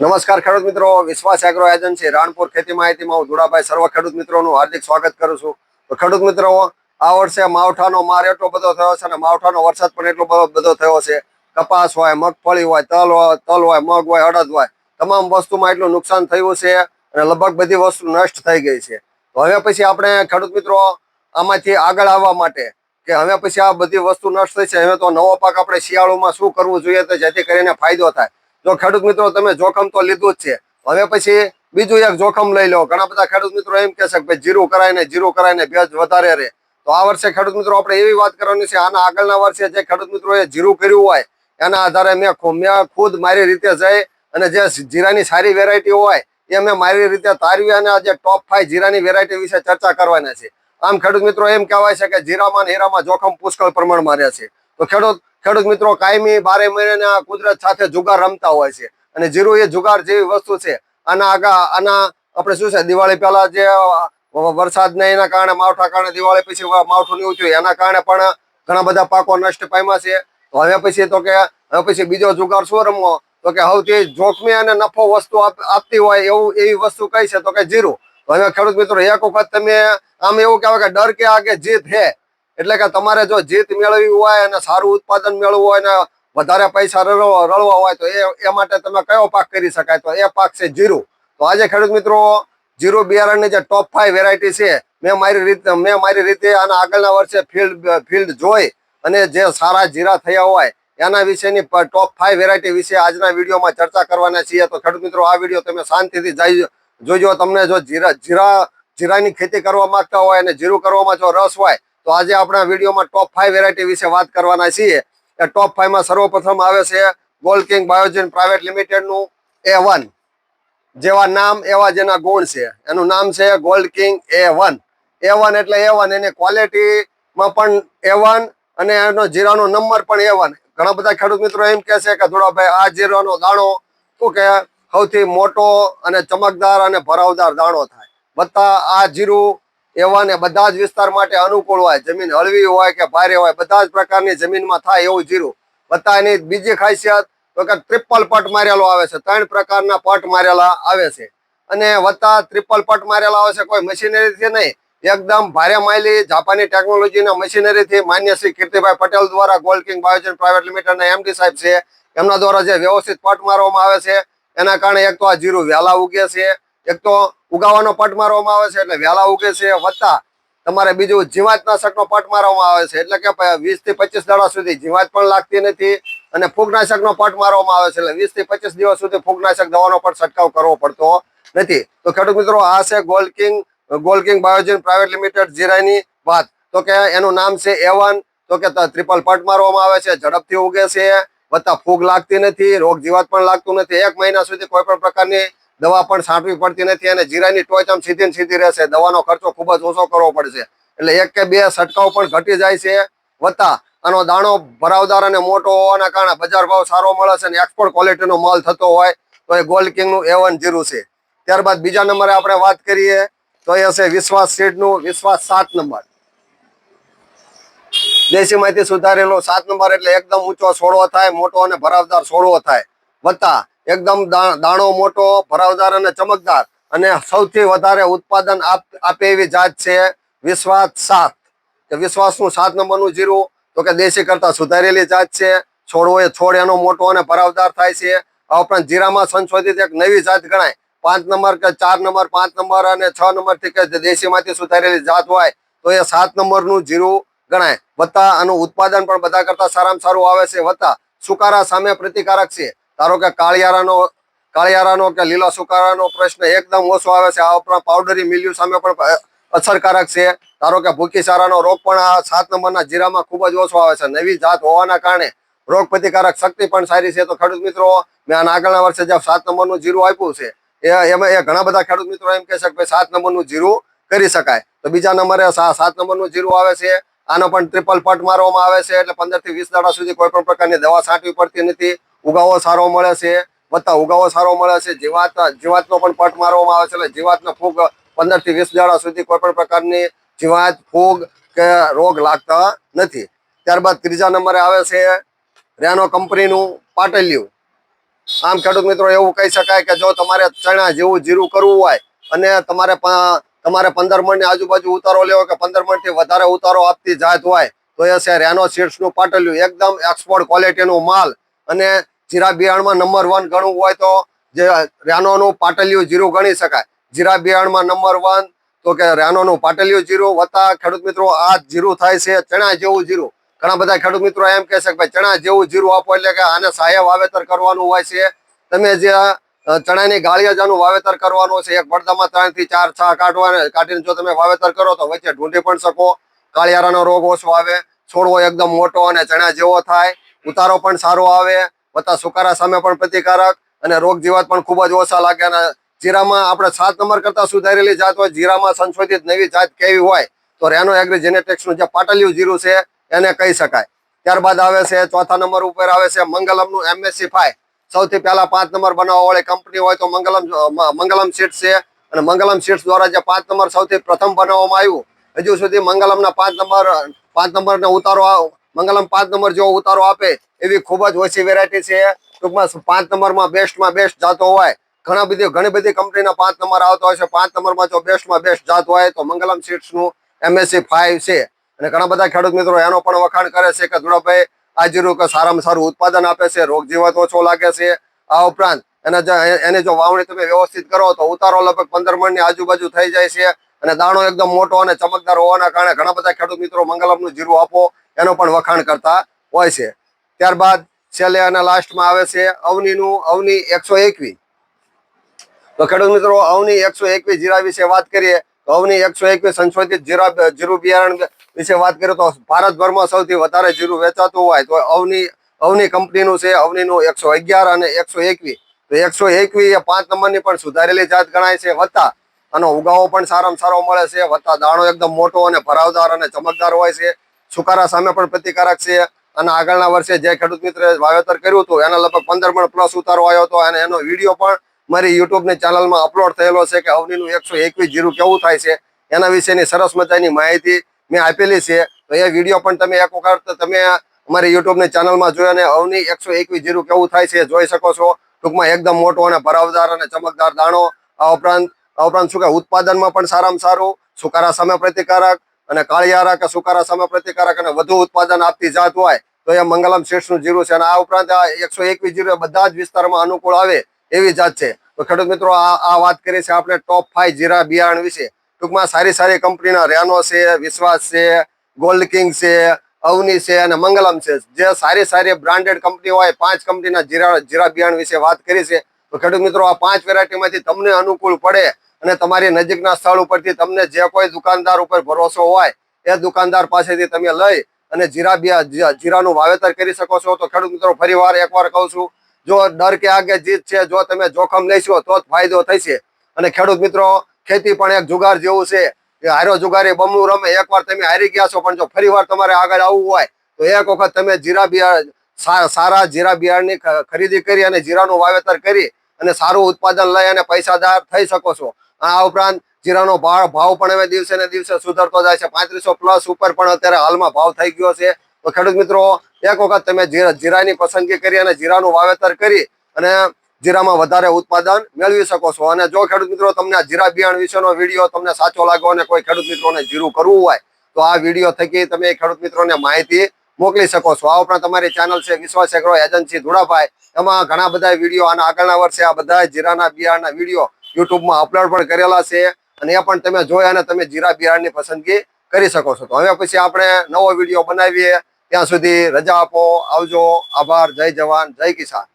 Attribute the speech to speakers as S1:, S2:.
S1: નમસ્કાર ખેડૂત મિત્રો, વિશ્વાસ એગ્રો એજન્સી રાણપુર ખેતી માહિતીમાં હું ધુડાભાઈ સર્વ ખેડૂત મિત્રોનું હાર્દિક સ્વાગત કરું છું. તો ખેડૂત મિત્રો, આ વર્ષે માવઠાનો માર એટલો બધો થયો છે અને માવઠાનો વરસાદ પણ એટલો બધો થયો છે. કપાસ હોય, મગફળી હોય, તલ હોય, મગ હોય, અડદ હોય, તમામ વસ્તુમાં એટલું નુકસાન થયું છે અને લગભગ બધી વસ્તુ નષ્ટ થઈ ગઈ છે. તો હવે પછી આપણે ખેડૂત મિત્રો આમાંથી આગળ આવવા માટે કે હવે પછી આ બધી વસ્તુ નષ્ટ થઈ છે, હવે તો નવો પાક આપણે શિયાળુમાં શું કરવું જોઈએ તો જેથી કરીને ફાયદો થાય. જો ખેડૂત મિત્રો તમે જોખમ તો લીધું જ છે, હવે પછી બીજું એક જોખમ લઈ લો. ઘણા બધા ખેડૂત મિત્રો એમ કહે છે કે ભાઈ જીરું કરાય ને ભેજ વધારે રહે. તો આ વર્ષે ખેડૂત મિત્રો આપણે એવી વાત કરવાની છે, આના આગળના વર્ષે જે ખેડૂત મિત્રોએ જીરું કર્યું હોય એના આધારે મેં ખુદ મારી રીતે જઈ અને જે જીરાની સારી વેરાયટી હોય એ મેં મારી રીતે તારવી અને આજે ટોપ 5 જીરાની વેરાયટી વિશે ચર્ચા કરવાના છે. આમ ખેડૂત મિત્રો એમ કહેવાય છે કે જીરામાં અને હીરામાં જોખમ પુષ્કળ પ્રમાણમાં રહે છે. તો ખેડૂત મિત્રો કાયમી 12 મહિના કુદરત સાથે જુગાર રમતા હોય છે અને જીરું એ જુગાર જેવી વસ્તુ છે. આના આપણે શું છે, દિવાળી પહેલા જે વરસાદ ને એના કારણે માવઠા કારણે દિવાળી પછી માવઠું નહીં થયું એના કારણે પણ ઘણા બધા પાકો નષ્ટ પામ્યા છે. તો હવે પછી બીજો જુગાર શું રમવો, તો કે સૌથી જોખમી અને નફો વસ્તુ આપતી હોય એવી વસ્તુ કઈ છે તો કે જીરું. તો હવે ખેડૂત મિત્રો એક વખત તમે આમ એવું કહેવાય કે ડર કે આગે જીત હે, એટલે કે તમારે જો જીત મેળવવી હોય અને સારું ઉત્પાદન મેળવવું હોય ને વધારે પૈસા રળવા હોય તો એ માટે તમે કયો પાક કરી શકાય, તો એ પાક છે જીરું. તો આજે ખેડૂત મિત્રો જીરું બિયારણની જે ટોપ 5 વેરાયટી છે મેં મારી રીતે આના આગળના વર્ષે ફિલ્ડ જોઈ અને જે સારા જીરા થયા હોય એના વિશેની ટોપ 5 વેરાયટી વિશે આજના વિડીયોમાં ચર્ચા કરવાના છીએ. તો ખેડૂત મિત્રો આ વિડીયો તમે શાંતિથી જોજો. તમને જો જીરાની ખેતી કરવા માંગતા હોય અને જીરું કરવામાં જો રસ હોય તો આજે આપણા વિડીયોમાં ટોપ 5 વેરાયટી વિશે વાત કરવાના છીએ. એ ટોપ 5 માં સર્વપ્રથમ આવે છે gold king Biogen private limited નું A1. જેવા નામ એવા જેના ગુણ છે. એનું નામ છે ગોલ્ડ કિંગ A1. A1 એટલે A1, એની ક્વોલિટીમાં પણ A1 અને એનો જીરાનો નંબર પણ A1. ઘણા બધા ખેડૂત મિત્રો એમ કહે છે કે ધોળાભાઈ આ જીરાનો દાણો શું કે સૌથી મોટો અને ચમકદાર અને ભરાવદાર દાણો થાય. બધા આ જીરું A1 એ બધા જ વિસ્તાર માટે અનુકૂળ હોય, જમીન હળવી હોય કે ભારે હોય બધા જ પ્રકારની જમીનમાં થાય એવું જીરું. બધા એની બીજી ખાસિયત તો કે ટ્રિપલ પટ મારેલો આવે છે, 3 પ્રકારના પટ મારેલા આવે છે અને વત્તા ટ્રિપલ પટ મારેલા આવે છે કોઈ મશીનરીથી નહીં, એકદમ ભારે માયલી જાપાની ટેકનોલોજીના મશીનરીથી માન્ય શ્રી કીર્તિભાઈ પટેલ દ્વારા ગોલ્ડ કિંગ બાયોજન પ્રાઇવેટ લિમિટેડના MD સાહેબ છે એમના દ્વારા જે વ્યવસ્થિત પટ મારવામાં આવે છે એના કારણે એક તો આ જીરું વહેલા ઉગે છે, એક તો ઉગાવાનો પટ મારવામાં આવે છે એટલે વહેલા ઉગે છે, વત્તા તમારે બીજું જીવાતનાશકનો પટ મારવામાં આવે છે એટલે કે 20 થી 25 દાડા સુધી જીવાત પણ લાગતી નથી અને ફૂગનાશકનો પટ મારવામાં આવે છે એટલે 20 થી 25 દિવસ સુધી ફૂગનાશક દવાનો પણ છંટકાવ કરવો પડતો નથી. તો ખેડૂત મિત્રો આ છે gold king Biogen private limited જીરાની વાત. તો કે એનું નામ છે A1. તો કે ટ્રિપલ પટ મારવામાં આવે છે, ઝડપથી ઉગે છે, વત્તા ફૂગ લાગતી નથી, રોગ જીવાત પણ લાગતું નથી, 1 મહિના સુધી કોઈ પણ પ્રકારની દવા પણ છાંટવી પડતી નથી અને જીરાની ટોચ આમ સીધી ને સીધી રહેશે. દવાનો ખર્ચો ખૂબ જ ઓછો કરવો પડશે એટલે 1 કે 2 છંટકાવ પણ ઘટી જાય છે. વત્તા આનો દાણો ભરાવદાર અને મોટો હોવાના કારણે બજાર ભાવ સારો મળે છે અને એક્સપોર્ટ ક્વોલિટીનો માલ થતો હોય તો એ ગોલ્ડ કિંગનું A1 જીરું છે. ત્યારબાદ બીજા નંબરે આપણે વાત કરીએ તો એ છે વિશ્વાસ સીડનું વિશ્વાસ 7 નંબર. દેશીમાંથી સુધારેલો 7 નંબર એટલે એકદમ ઊંચો છોડવો થાય, મોટો અને ભરાવદાર છોડવો થાય, વત્તા એકદમ દાણો મોટો, ભરાવદાર અને ચમકદાર અને સૌથી વધારે ઉત્પાદન આપે એવી જાત છે વિશ્વાસ 7. વિશ્વાસનું 7 નંબરનું જીરું તો કે દેશી કરતા સુધારેલી જાત છે. છોડ એનો મોટો અને ભરાવદાર થાય છે. આ ઉપરાંત જીરામાં સંશોધિત એક નવી જાત ગણાય. 5 નંબર કે 4 નંબર, 5 નંબર અને 6 નંબરથી કે દેશીમાંથી સુધારેલી જાત હોય તો એ 7 નંબરનું જીરું ગણાય. વત્તા આનું ઉત્પાદન પણ બધા કરતા સારામાં સારું આવે છે, વત્તા સુકારા સામે પ્રતિકારક છે. ધારો કે કાળિયારાનો કે લીલા સુકારાનો પ્રશ્ન એકદમ ઓછો આવે છે. આ ઉપરાંત પાવડરી મિલ્યુ સામે પણ અસરકારક છે. ધારો કે ભૂકી સારાનો રોગ પણ આ 7 નંબરના જીરામાં ખૂબ જ ઓછો આવે છે. નવી જાત હોવાના કારણે રોગ પ્રતિકારક શક્તિ પણ સારી છે. તો ખેડૂત મિત્રો મેં આના આગળના વર્ષે જે 7 નંબરનું જીરું આપ્યું છે એમાં ઘણા બધા ખેડૂત મિત્રો એમ કહે છે કે 7 નંબરનું જીરું કરી શકાય. તો બીજા નંબરે 7 નંબરનું જીરું આવે છે. આનો પણ ટ્રિપલ પટ મારવામાં આવે છે એટલે 15 થી 20 દાડા સુધી કોઈ પણ પ્રકારની દવા છાંટવી પડતી નથી. ઉગાવો સારો મળે છે, વત્તા ઉગાવો સારો મળે છે. જીવાતનો પણ પટ મારવામાં આવે છે એટલે જીવાતનો ફૂગ 15 થી 20 દાડા સુધી કોઈ પણ પ્રકારની જીવાત, ફૂગ કે રોગ લાગતા નથી. ત્યારબાદ ત્રીજા નંબરે આવે છે રેનો કંપનીનું પાટલિયું. આમ ખેડૂત મિત્રો એવું કહી શકાય કે જો તમારે ચણા જેવું જીરું કરવું હોય અને તમારે 15 મણની આજુબાજુ ઉતારો લેવો કે 15 મણથી વધારે ઉતારો આપતી જાત હોય તો એ છે રેનો સીડ્સનું પાટલિયું, એકદમ એક્સપોર્ટ ક્વોલિટીનું માલ. અને જીરા બિયારણમાં નંબર 1 ગણવું હોય તો જે રેનોનું પાટલિયું જીરું ગણી શકાય. જીરા બિયારણમાં નંબર 1 તો કે રેનોનું પાટલિયું જીરું વત્તા ખેડૂત મિત્રો આ જીરું થાય છે ચણા જેવું જીરું. ઘણા બધા ખેડૂત મિત્રો એમ કહે છે કે ભાઈ ચણા જેવું જીરું આપો એટલે કે આને સહાય વાવેતર કરવાનું હોય છે. તમે જે ચણાની ગાળિયાજાનું વાવેતર કરવાનું છે, એક પડદામાં 3 થી 4 છા કાઢીને જો તમે વાવેતર કરો તો વચ્ચે ઢૂંઢી પણ શકો. કાળિયારાનો રોગ ઓછો આવે, છોડવો એકદમ મોટો અને ચણા જેવો થાય, ઉતારો પણ સારો આવે, વત્તા સુકારા સામે પણ પ્રતિકારક અને રોગ જીવાત પણ ખૂબ જ ઓછા લાગે. અને જીરામાં આપણે 7 નંબર કરતા સુધારેલી જાત હોય, જીરામાં સંશોધિત નવી જાત કેવી હોય તો રેનો એગ્રી જેનેટિક્સનું જે પાટલિયું જીરું છે એને કહી શકાય. ત્યારબાદ આવે છે ચોથા નંબર ઉપર આવે છે મંગલમનું MSC5. સૌથી પહેલા 5 નંબર બનાવવા વાળી કંપની હોય તો મંગલમ સીડ્સ છે. અને મંગલમ સીડ્સ દ્વારા જે 5 નંબર સૌથી પ્રથમ બનાવવામાં આવ્યું, હજુ સુધી મંગલમના 5 નંબરને ઉતારો મંગલમ 5 નંબર જેવો ઉતારો આપે એવી ખૂબ જ ઓછી વેરાયટી છે. ટૂંકમાં 5 નંબરમાં બેસ્ટમાં બેસ્ટ જાતો હોય. ઘણી બધી કંપનીના 5 નંબર આવતા હોય છે. 5 નંબરમાં જો બેસ્ટમાં બેસ્ટ જાત હોય તો મંગલમ સીડ્સનું MSC5 છે. અને ઘણા બધા ખેડૂત મિત્રો એનો પણ વખાણ કરે છે કે ધુળાભાઈ આ જીરું કે સારામાં સારું ઉત્પાદન આપે છે, રોગ જીવાત ઓછો લાગે છે. આ ઉપરાંત એની જો વાવણી તમે વ્યવસ્થિત કરો તો ઉતારો લગભગ 15 મણની આજુબાજુ થઈ જાય છે. અને દાણો એકદમ મોટો અને ચમકદાર હોવાના કારણે ઘણા બધા ખેડૂત મિત્રો મંગલમનું જીરું આપો એનો પણ વખાણ કરતા હોય છે. ત્યારબાદ છેલ્લે અને લાસ્ટમાં આવે છે અવની 121. તો ખેડૂત મિત્રો અવની 121 જીરા વિશે વાત કરીએ તો અવની 121 સંશોધિત જીરું બિયારણ વિશે વાત કરીએ તો ભારતભરમાં સૌથી વધારે જીરું વેચાતું હોય તો અવની કંપનીનું છે. અવનીનું 111 અને 121. તો 121 એ 5 નંબરની પણ સુધારેલી જાત ગણાય છે. વત્તા આનો ઉગાવો પણ સારામાં સારો મળે છે. વત્તા દાણો એકદમ મોટો અને ભરાવદાર અને ચમકદાર હોય છે. સુકારા સામે પણ પ્રતિકારક છે. અને આગળના વર્ષે જે ખેડૂત મિત્રે વાવેતર કર્યું હતું એના લગભગ 15 મણ પ્લસ ઉતારો આવ્યો હતો. અને એનો વિડીયો પણ મારી યુટ્યુબની ચેનલમાં અપલોડ થયેલો છે કે અવનીનું 121 જીરું કેવું થાય છે એના વિશેની સરસ મજાની માહિતી મેં આપેલી છે. તો એ વિડીયો પણ તમે એક વખત તમે અમારી યુટ્યુબની ચેનલમાં જોઈ અને અવની 121 જીરું કેવું થાય છે જોઈ શકો છો. ટૂંકમાં એકદમ મોટો અને ભરાવદાર અને ચમકદાર દાણો. આ ઉપરાંત શું કે ઉત્પાદનમાં પણ સારામાં સારું, સુકારા સામે પ્રતિકારક અને કાળિયારા કે સુકારા સામે પ્રતિકારક અને વધુ ઉત્પાદન આપતી જાત હોય તો એ મંગલમ સીડ્સનું જીરું છે. અને આ ઉપરાંત આ 121 જીરું બધા જ વિસ્તારમાં અનુકૂળ આવે એવી જાત છે. તો ખેડૂત મિત્રો આ વાત કરી છે આપણે ટોપ 5 જીરા બિયારણ વિશે. ટૂંકમાં સારી કંપનીના રેનો છે, વિશ્વાસ છે, ગોલ્ડ કિંગ છે, અવની છે અને મંગલમ છે. જે સારી બ્રાન્ડેડ કંપની હોય 5 કંપનીના જીરા બિયારણ વિશે વાત કરી છે. તો ખેડૂત મિત્રો આ 5 વેરાયટીમાંથી તમને અનુકૂળ પડે અને તમારી નજીકના સ્થળ ઉપરથી તમને જે કોઈ દુકાનદાર ઉપર ભરોસો હોય એ દુકાનદાર પાસેથી તમે લઈ અને જીરાનું વાવેતર કરી શકો છો. તો ખેડૂત મિત્રો ફરીવાર એકવાર કહું છું, જો ડર કે આગે જીત છે, જો તમે જોખમ લેશો તો જ ફાયદો થશે. અને ખેડૂત મિત્રો ખેતી પણ એક જુગાર જેવું છે. હારો જુગારી બમણું રમે. એકવાર તમે હારી ગયા છો પણ જો ફરીવાર તમારે આગળ આવવું હોય તો એક વખત તમે સારા જીરા બિયારણની ખરીદી કરી અને જીરાનું વાવેતર કરી અને સારું ઉત્પાદન લઈ અને પૈસાદાર થઈ શકો છો. આ ઉપરાંત જીરાનો ભાવ પણ હવે દિવસે ને દિવસે સુધરતો જાય છે. 3500 પ્લસ ઉપર પણ અત્યારે હાલમાં ભાવ થઈ ગયો છે. તો ખેડૂત મિત્રો એક વખત તમે જીરાની પસંદગી કરી અને જીરાનું વાવેતર કરી અને જીરામાં વધારે ઉત્પાદન મેળવી શકો છો. અને જો ખેડૂત મિત્રો તમને આ જીરા બિયારણ વિશેનો વિડીયો તમને સાચો લાગ્યો અને કોઈ ખેડૂત મિત્રોને જીરું કરવું હોય તો આ વિડીયો થકી તમે ખેડૂત મિત્રોને માહિતી મોકલી શકો છો. આ ઉપરાંત તમારી ચેનલ છે વિશ્વાસ એગ્રો એજન્સી ધુળાભાઈ, એમાં ઘણા બધા વિડીયો અને આગળના વર્ષે આ બધા જીરાના બિયારણના વિડીયો યુટ્યુબમાં અપલોડ પણ કરેલા છે. અને એ પણ તમે જોઈ અને તમે જીરા બિયારણની પસંદગી કરી શકો છો. તો હવે પછી આપણે નવો વિડીયો બનાવીએ. ત્યાં સુધી રજા આપો. આવજો. આભાર. જય જવાન, જય કિસાન.